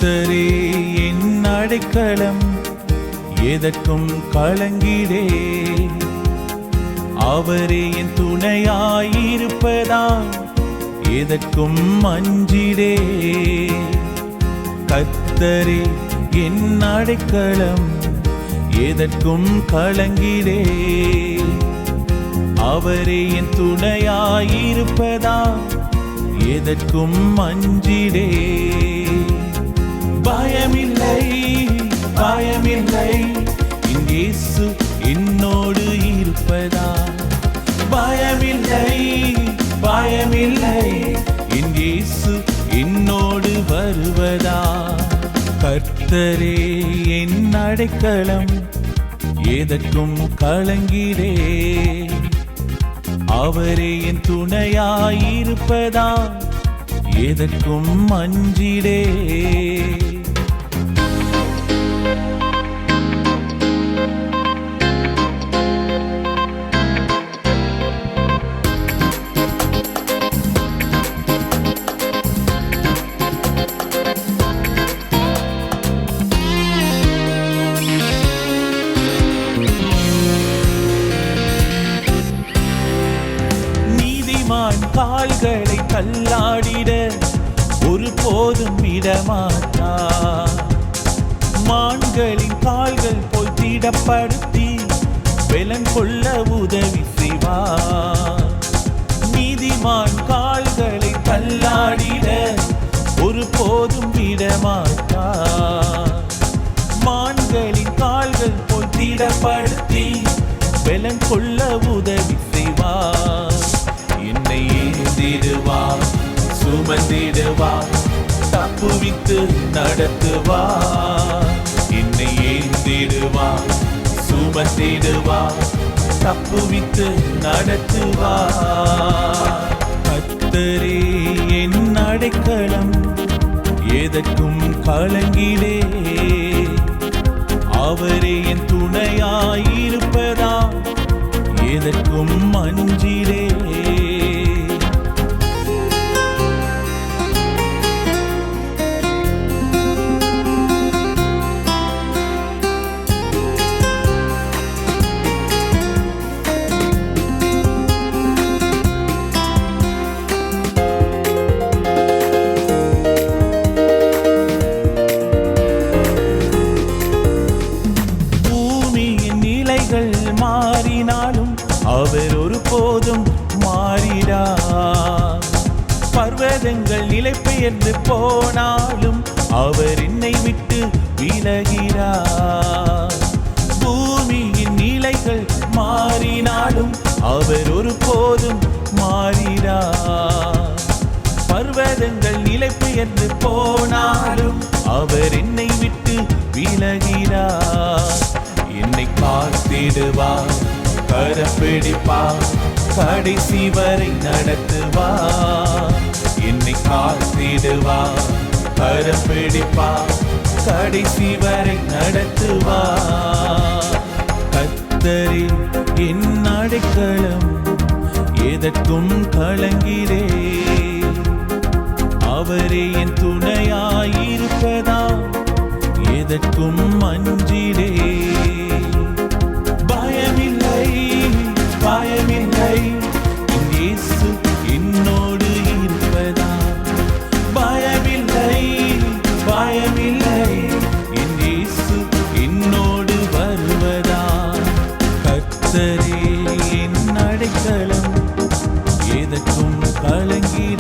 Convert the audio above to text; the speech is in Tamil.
கர்த்தரே என் அடைக்கலம், எதற்கும் கலங்கிடே. அவரே என் துணையாயிருப்பதால் எதற்கும் அஞ்சிடே. கர்த்தரே என் அடைக்கலம், எதற்கும் கலங்கிடே. அவரே என் துணையாயிருப்பதால் எதற்கும் அஞ்சிடே. பயமில்லை பயமில்லை, இயேசு என்னோடு இருப்பதால். பயமில்லை பயமில்லை, இயேசு என்னோடு வருவதால். கர்த்தரே என் அடைக்கலம், எதற்கும் கலங்கிடே. அவரே என் துணையாயிருப்பதால் எதற்கும் அஞ்சிடே. கால்களை தள்ளாடிட ஒருபோதும் விடமாட்டார். மான்களின் கால்கள் போல் திடப்படுத்தி பலன் கொள்ள உதவி செய்வார். நீதிமான் கால்களை தள்ளாடிட ஒருபோதும் விடமாட்டார். மான்களின் கால்கள் போல் திடப்படுத்தி பலன் கொள்ள உதவி செய்வார். என்னை ஏந்திடுவார், சுமந்திடுவார், தப்புவித்து நடத்துவார். என்னை ஏந்திடுவார், சுமந்திடுவார், தப்புவித்து நடத்துவார். கர்த்தரே என் அடைக்கலம், எதற்கும் கலங்கிடே. அவரே என் துணையாயிருப்பதால் எதற்கும் அஞ்சிடே. மாறினாலும் அவர் ஒருபோதும் மாறிடார். பர்வதங்கள் நிலை பெயர்ந்து போனாலும் அவர் என்னை விட்டு விலகிறார். பூமியின் நிலைகள் மாறினாலும் அவர் ஒருபோதும் மாறிடார். பர்வதங்கள் நிலை பெயர்ந்து போனாலும் அவர் என்னை விட்டு விலகிறார். என்னை காத்திடுவார், கரம் பிடிப்பார், கடைசி வரை நடத்துவார். என்னை காத்திடுவார், கரம் பிடிப்பார், கடைசி வரை நடத்துவார். கர்த்தரே என் அடைக்கலம், எதற்கும் கலங்கிடே. அவரே என் துணையாயிருப்பதால் எதற்கும் அஞ்சிடே. பயமில்லை பயமில்லை, இயேசு என்னோடு இருப்பதால். பயமில்லை பயமில்லை, இயேசு என்னோடு வருவதால். கர்த்தரே என் அடைக்கலம், எதற்கும் கலங்கிடே.